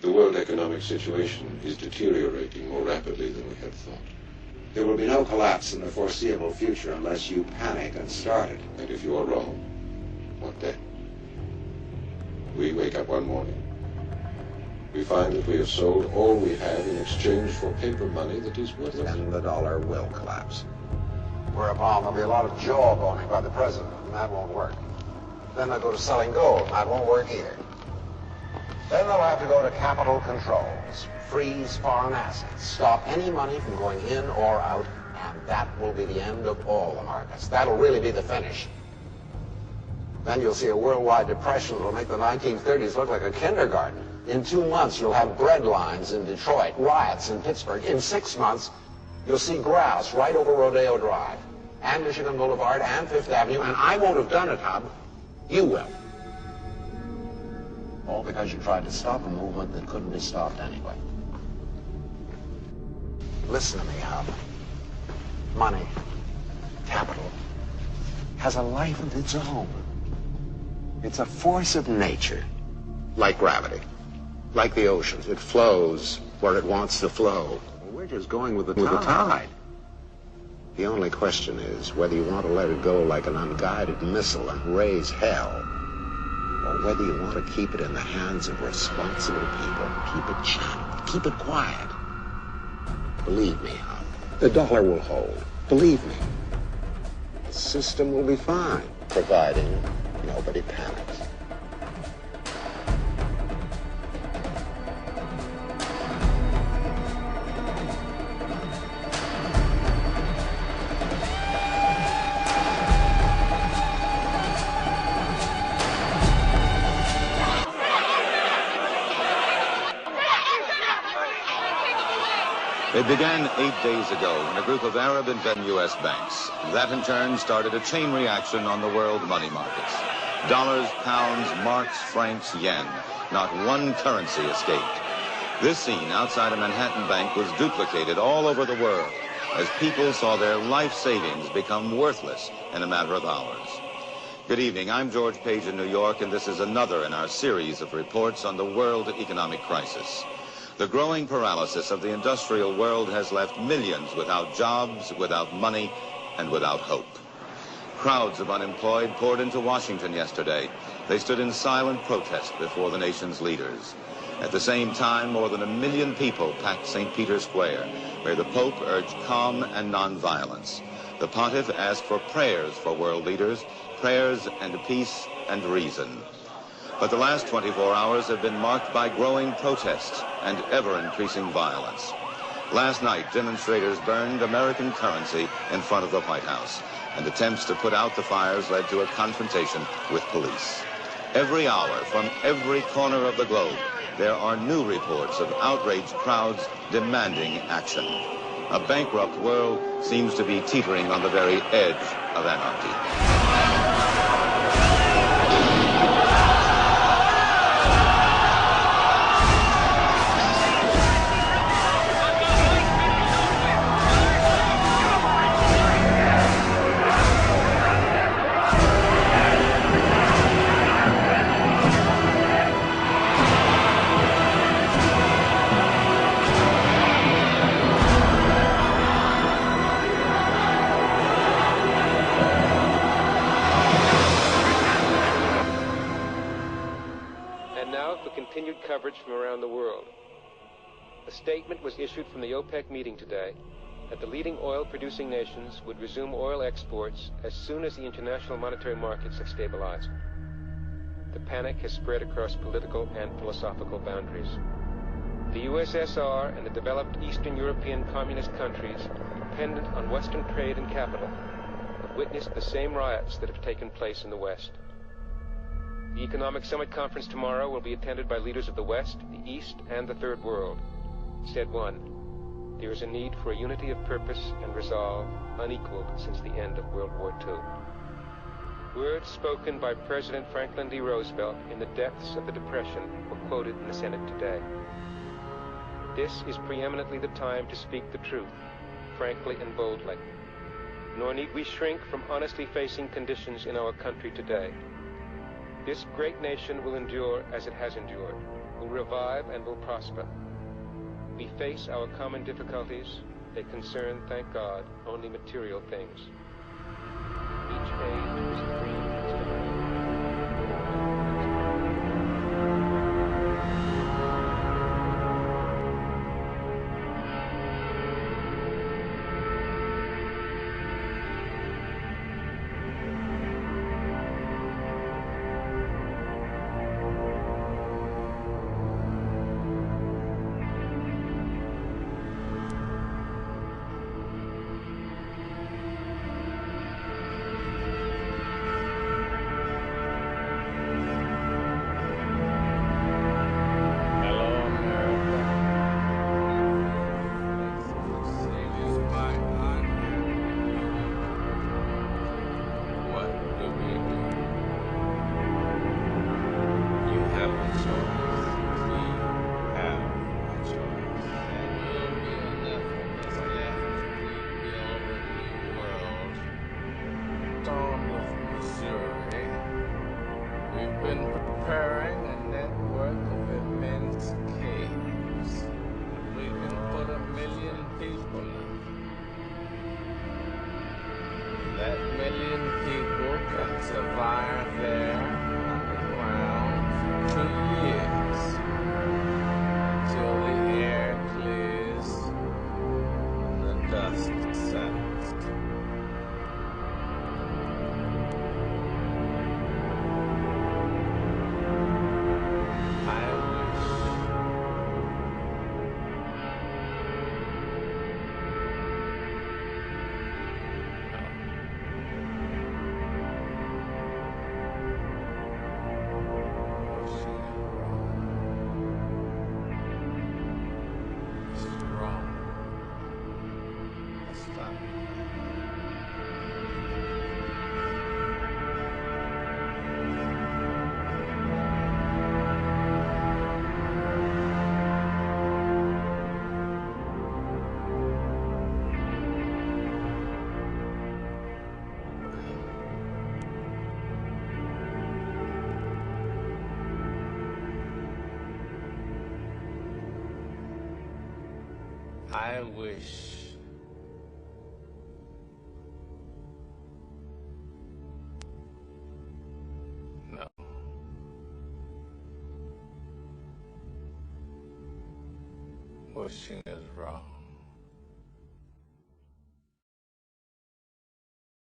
The world economic situation is deteriorating more rapidly than we had thought. There will be no collapse in the foreseeable future unless you panic and start it. And if you are wrong, what then? We wake up one morning. We find that we have sold all we have in exchange for paper money that is worthless. And the dollar will collapse. Whereupon there'll be a lot of jawboning by the president, and that won't work. Then they'll go to selling gold, and that won't work either. Then they'll have to go to capital controls, freeze foreign assets, stop any money from going in or out, and that will be the end of all the markets. That'll really be the finish. Then you'll see a worldwide depression that'll make the 1930s look like a kindergarten. In 2 months, you'll have bread lines in Detroit, riots in Pittsburgh. In 6 months, you'll see grouse right over Rodeo Drive, and Michigan Boulevard, and Fifth Avenue, and I won't have done it, Hub. You will. All because you tried to stop a movement that couldn't be stopped anyway. Listen to me, Hub. Money, capital, has a life of its own. It's a force of nature, like gravity, like the oceans. It flows where it wants to flow. We're just going with the tide. The only question is whether you want to let it go like an unguided missile and raise hell, or whether you want to keep it in the hands of responsible people, keep it channeled, keep it quiet. Believe me, Hub, the dollar will hold. Believe me. The system will be fine, providing nobody panics. It began 8 days ago when a group of Arab investment U.S. banks. That in turn started a chain reaction on the world money markets. Dollars, pounds, marks, francs, yen. Not one currency escaped. This scene outside a Manhattan bank was duplicated all over the world as people saw their life savings become worthless in a matter of hours. Good evening. I'm George Page in New York, and this is another in our series of reports on the world economic crisis. The growing paralysis of the industrial world has left millions without jobs, without money, and without hope. Crowds of unemployed poured into Washington yesterday. They stood in silent protest before the nation's leaders. At the same time, more than 1 million people packed St. Peter's Square, where the Pope urged calm and nonviolence. The pontiff asked for prayers for world leaders, prayers and peace and reason. But the last 24 hours have been marked by growing protests and ever-increasing violence. Last night, demonstrators burned American currency in front of the White House, and attempts to put out the fires led to a confrontation with police. Every hour, from every corner of the globe, there are new reports of outraged crowds demanding action. A bankrupt world seems to be teetering on the very edge of anarchy. Continued coverage from around the world. A statement was issued from the OPEC meeting today that the leading oil-producing nations would resume oil exports as soon as the international monetary markets have stabilized. The panic has spread across political and philosophical boundaries. The USSR and the developed Eastern European communist countries, dependent on Western trade and capital, have witnessed the same riots that have taken place in the West. The Economic Summit Conference tomorrow will be attended by leaders of the West, the East, and the Third World. Said one, there is a need for a unity of purpose and resolve unequaled since the end of World War II. Words spoken by President Franklin D. Roosevelt in the depths of the Depression were quoted in the Senate today. This is preeminently the time to speak the truth, frankly and boldly. Nor need we shrink from honestly facing conditions in our country today. This great nation will endure as it has endured, will will revive and will prosper. We face our common difficulties. They concern, thank God, only material things. Each age is free in its dominion. I wish no. Wishing is wrong.